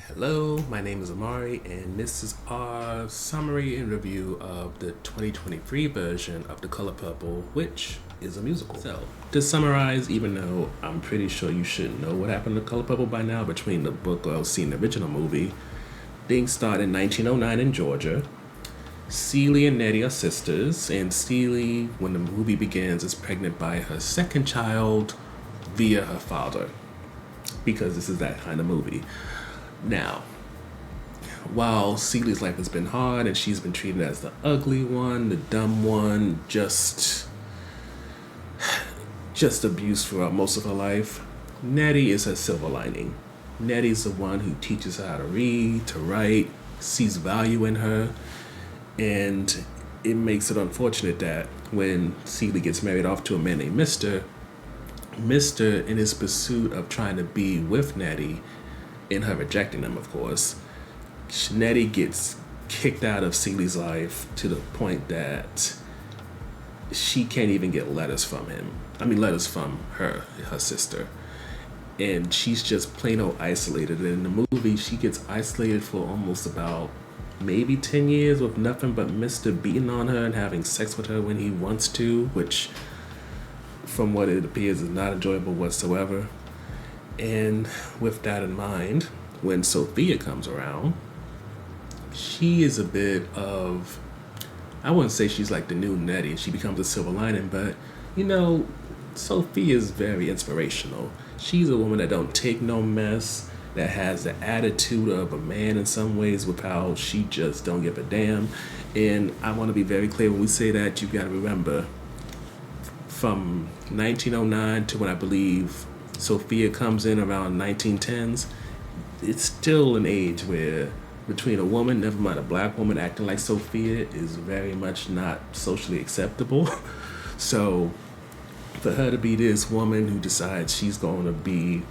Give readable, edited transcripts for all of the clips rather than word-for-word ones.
Hello, my name is Amari, and this is our summary and review of the 2023 version of The Color Purple, which is a musical. So, to summarize, even though I'm pretty sure you should know what happened to Color Purple by now between the book or seeing the original movie, things start in 1909 in Georgia. Celie and Nettie are sisters, and Celie, when the movie begins, is pregnant by her second child via her father, because this is that kind of movie. Now, while Celie's life has been hard and she's been treated as the ugly one, the dumb one, just abused throughout most of her life, Nettie is her silver lining. Nettie's the one who teaches her how to read, to write, sees value in her, and it makes it unfortunate that when Celie gets married off to a man named Mr., in his pursuit of trying to be with Nettie, in her rejecting him, of course, Nettie gets kicked out of Celie's life to the point that she can't even get letters from him. Letters from her sister. And she's just plain old isolated. And in the movie, she gets isolated for almost about maybe 10 years with nothing but Mr. beating on her and having sex with her when he wants to, which, from what it appears, is not enjoyable whatsoever. And with that in mind, when Sophia comes around, she is a bit of, I wouldn't say she's like the new Nettie. She becomes a silver lining, but, Sophia is very inspirational. She's a woman that don't take no mess, that has the attitude of a man in some ways with how she just don't give a damn. And I want to be very clear, when we say that, you got to remember, from 1909 to when I believe Sophia comes in around 1910s, it's still an age where between a woman, never mind a black woman, acting like Sophia is very much not socially acceptable. So for her to be this woman who decides she's going to be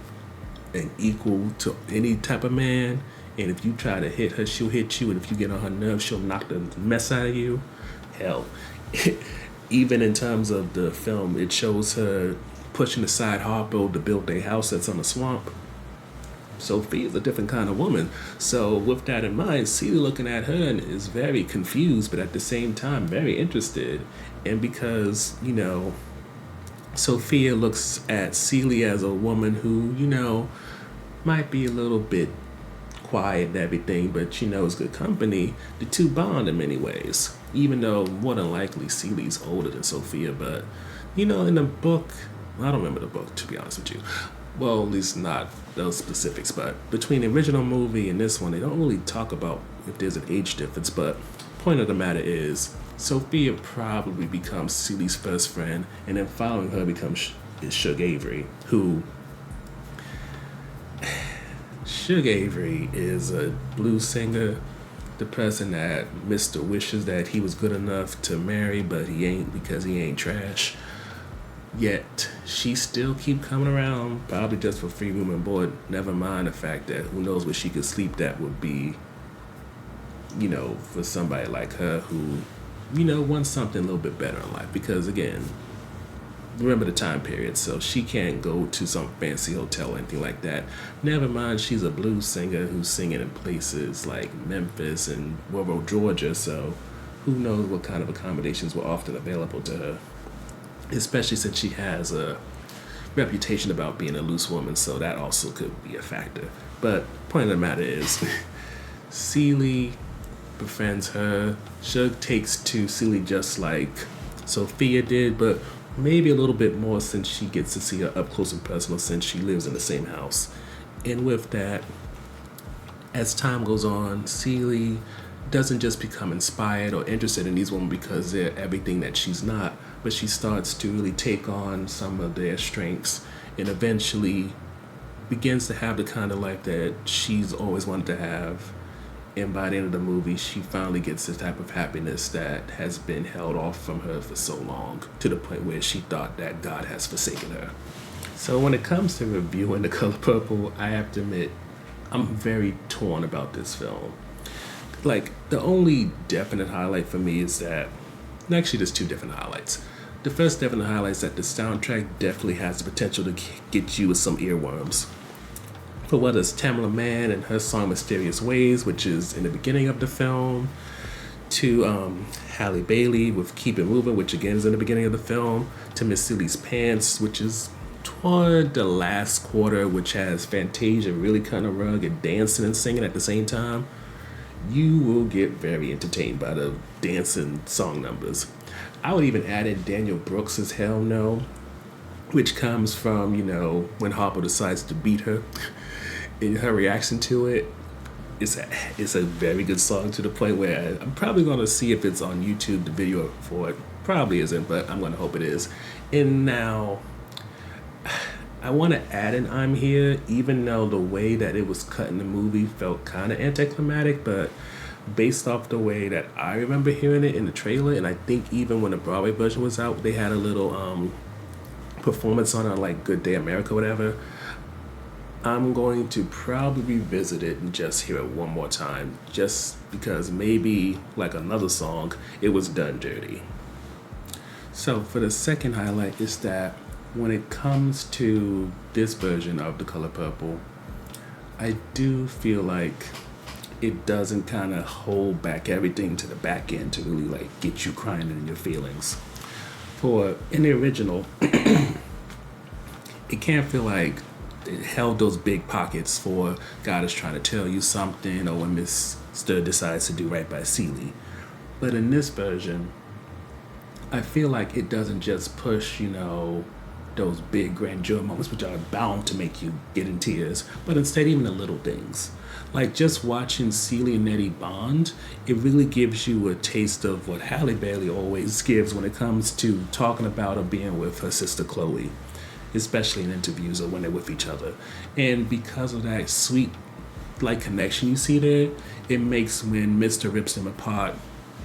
an equal to any type of man, and if you try to hit her, she'll hit you, and if you get on her nerves, she'll knock the mess out of you. Hell, even in terms of the film, it shows her pushing aside Harpo to build a house that's on a swamp. Sophie is a different kind of woman. So with that in mind, Celie looking at her and is very confused, but at the same time very interested. And because, Sophia looks at Celie as a woman who, might be a little bit quiet and everything, but is good company, the two bond in many ways. Even though more than likely Celie's older than Sophia, but in the book, I don't remember the book, to be honest with you. Well, at least not those specifics, but between the original movie and this one, they don't really talk about if there's an age difference, but point of the matter is, Sophia probably becomes Celie's first friend, and then following her is Shug Avery, who... Shug Avery is a blues singer, the person that Mr. wishes that he was good enough to marry, but he ain't because he ain't trash. Yet, she still keep coming around, probably just for free room and board. Never mind the fact that who knows where she could sleep that would be, for somebody like her who, wants something a little bit better in life. Because again, remember the time period, so she can't go to some fancy hotel or anything like that. Never mind, she's a blues singer who's singing in places like Memphis and rural Georgia, so who knows what kind of accommodations were often available to her. Especially since she has a reputation about being a loose woman, so that also could be a factor. But point of the matter is, Celie befriends her. Shug takes to Celie just like Sophia did, but maybe a little bit more since she gets to see her up close and personal since she lives in the same house. And with that, as time goes on, Celie doesn't just become inspired or interested in these women because they're everything that she's not, but she starts to really take on some of their strengths and eventually begins to have the kind of life that she's always wanted to have. And by the end of the movie, she finally gets the type of happiness that has been held off from her for so long, to the point where she thought that God has forsaken her. So when it comes to reviewing The Color Purple, I have to admit, I'm very torn about this film. Like, the only definite highlight for me is that, actually there's two different highlights. The first definite highlight is that the soundtrack definitely has the potential to get you with some earworms. for whether it's Tamela Mann and her song Mysterious Ways, which is in the beginning of the film, to Halle Bailey with Keep It Moving, which again is in the beginning of the film, to Miss Seeley's Pants, which is toward the last quarter, which has Fantasia really cutting a rug and dancing and singing at the same time. You will get very entertained by the dancing song numbers. I would even add in Danielle Brooks' Hell No, which comes from, when Harper decides to beat her. In her reaction to it, it's a very good song, to the point where I'm probably going to see if it's on YouTube, the video for it. Probably isn't, but I'm going to hope it is. And now, I want to add an I'm Here, even though the way that it was cut in the movie felt kind of anticlimactic, but based off the way that I remember hearing it in the trailer, and I think even when the Broadway version was out, they had a little performance on it, like Good Day America, whatever. I'm going to probably revisit it and just hear it one more time, just because maybe, like another song, it was done dirty. So for the second highlight is that when it comes to this version of The Color Purple, I do feel like it doesn't kind of hold back everything to the back end to really like get you crying in your feelings. For in the original, it can't feel like it held those big pockets for God is trying to tell you something, or when Mr. decides to do right by Seeley. But in this version, I feel like it doesn't just push, those big grandeur moments, which are bound to make you get in tears, but instead even the little things. Like just watching Seeley and Nettie bond, it really gives you a taste of what Halle Bailey always gives when it comes to talking about her being with her sister Chloe, especially in interviews or when they're with each other. And because of that sweet connection you see there, it makes when Mr. rips them apart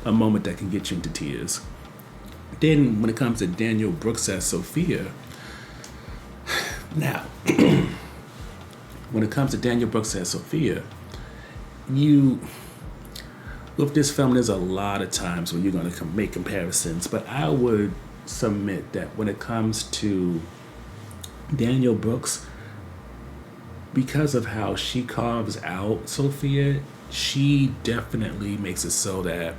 a moment that can get you into tears. Then when it comes to Danielle Brooks as Sophia, now, when it comes to Danielle Brooks as Sophia, with this film, there's a lot of times when you're going to make comparisons, but I would submit that when it comes to Danielle Brooks, because of how she carves out Sophia, she definitely makes it so that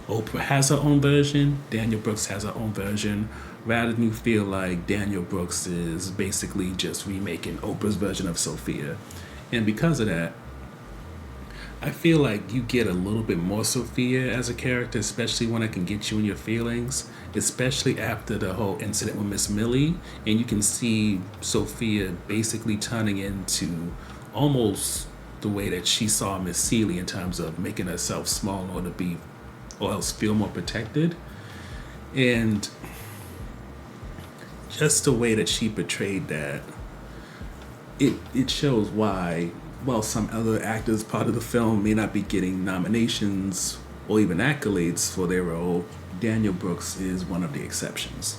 Oprah has her own version, Danielle Brooks has her own version, rather than you feel like Danielle Brooks is basically just remaking Oprah's version of Sophia. And because of that, I feel like you get a little bit more Sophia as a character, especially when it can get you in your feelings, especially after the whole incident with Miss Millie, and you can see Sophia basically turning into almost the way that she saw Miss Seeley in terms of making herself small in order to be, or else feel more protected. And just the way that she portrayed that, it shows why, while some other actors part of the film may not be getting nominations or even accolades for their role, Danielle Brooks is one of the exceptions.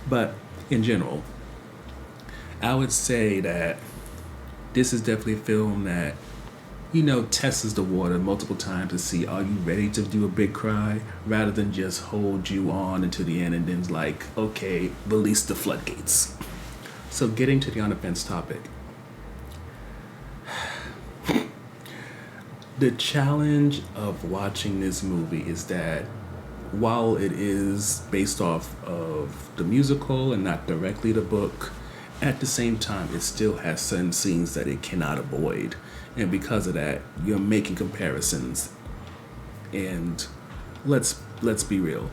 But in general, I would say that this is definitely a film that, tests the water multiple times to see, are you ready to do a big cry, rather than just hold you on until the end and then like, okay, release the floodgates. So getting to the on the fence topic. The challenge of watching this movie is that while it is based off of the musical and not directly the book, at the same time, it still has certain scenes that it cannot avoid. And because of that, you're making comparisons. And let's be real.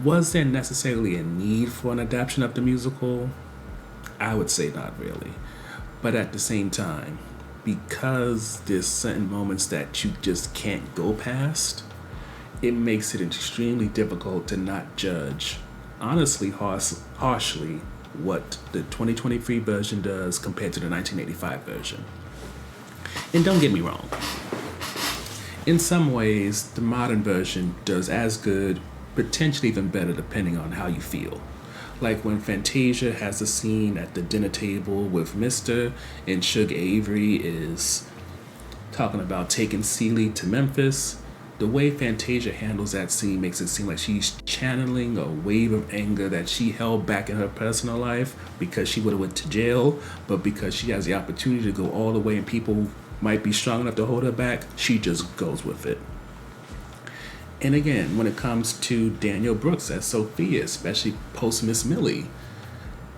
Was there necessarily a need for an adaptation of the musical? I would say not really. But at the same time, because there's certain moments that you just can't go past, it makes it extremely difficult to not judge, honestly, harshly, what the 2023 version does compared to the 1985 version. And don't get me wrong, in some ways, the modern version does as good, potentially even better, depending on how you feel. Like when Fantasia has a scene at the dinner table with Mr. and Suge Avery is talking about taking Seeley to Memphis. the way Fantasia handles that scene makes it seem like she's channeling a wave of anger that she held back in her personal life because she would have went to jail, but because she has the opportunity to go all the way and people might be strong enough to hold her back, she just goes with it. And again, when it comes to Danielle Brooks as Sophia, especially post Miss Millie,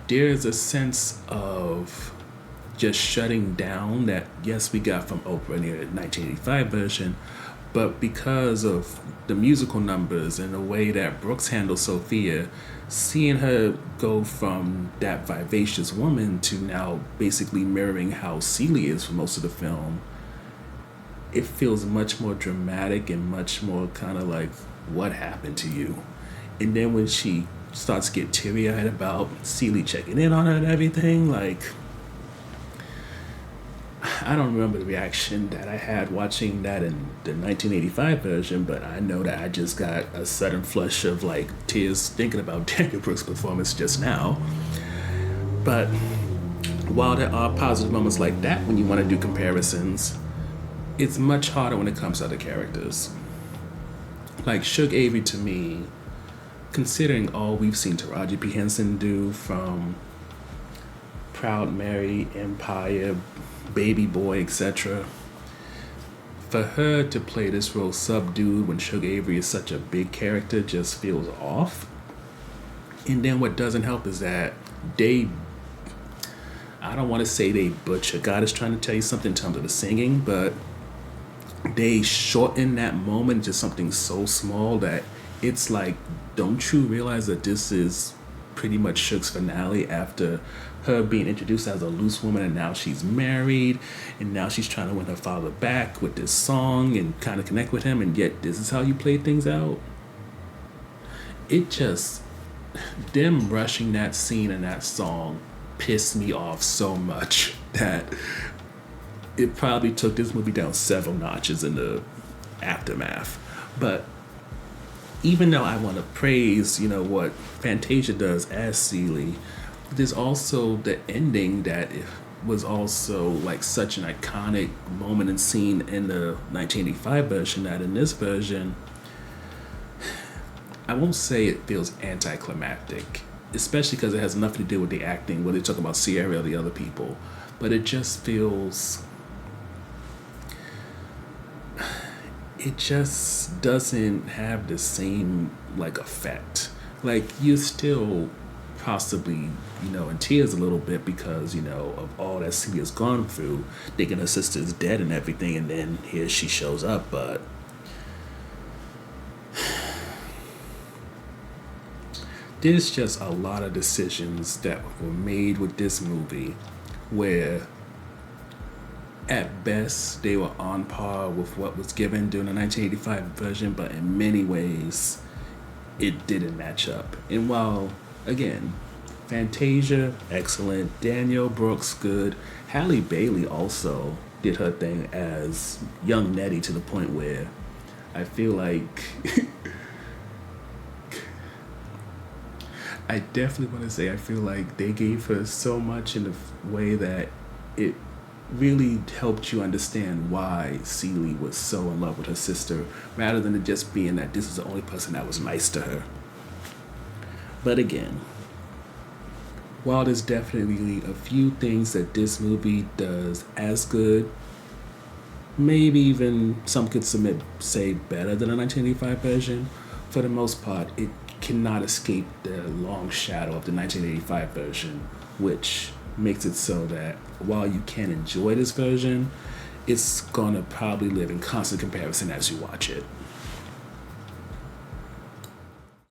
there's a sense of just shutting down that, yes, we got from Oprah in the 1985 version, but because of the musical numbers and the way that Brooks handles Sophia, seeing her go from that vivacious woman to now basically mirroring how Celie is for most of the film, it feels much more dramatic and much more kind of like, what happened to you? And then when she starts to get teary-eyed about Celie checking in on her and everything, like, I don't remember the reaction that I had watching that in the 1985 version, but I know that I just got a sudden flush of like tears thinking about Danielle Brooks' performance just now. But while there are positive moments like that when you want to do comparisons, it's much harder when it comes to other characters. Like Shug Avery, to me, considering all we've seen Taraji P. Henson do from Proud Mary, Empire, Baby Boy, etc., for her to play this role subdued when Shug Avery is such a big character just feels off. And then what doesn't help is that I don't want to say they butcher God is trying to tell you something in terms of the singing, but they shorten that moment to something so small that it's like, don't you realize that this is pretty much Shug's finale after her being introduced as a loose woman and now she's married and now she's trying to win her father back with this song and kind of connect with him, and yet this is how you play things out? It just, them rushing that scene and that song pissed me off so much that it probably took this movie down several notches in the aftermath. But even though I want to praise, what Fantasia does as Celie, there's also the ending that was also like such an iconic moment and scene in the 1985 version that in this version, I won't say it feels anticlimactic, especially because it has nothing to do with the acting, whether they talk about Ciara or the other people, but it just feels, it just doesn't have the same like effect. Like you're still possibly, in tears a little bit because, of all that Celia has gone through, thinking her sister's dead and everything, and then here she shows up, but there's just a lot of decisions that were made with this movie where at best they were on par with what was given during the 1985 version, but in many ways it didn't match up. And while, again, Fantasia, excellent, Danielle Brooks, good, Halle Bailey also did her thing as young Nettie to the point where I feel like I definitely want to say I feel like they gave her so much in a way that it really helped you understand why Celie was so in love with her sister, rather than it just being that this is the only person that was nice to her. But again, while there's definitely a few things that this movie does as good, maybe even some could say better than the 1985 version, for the most part, it cannot escape the long shadow of the 1985 version, which makes it so that while you can enjoy this version, it's gonna probably live in constant comparison as you watch it.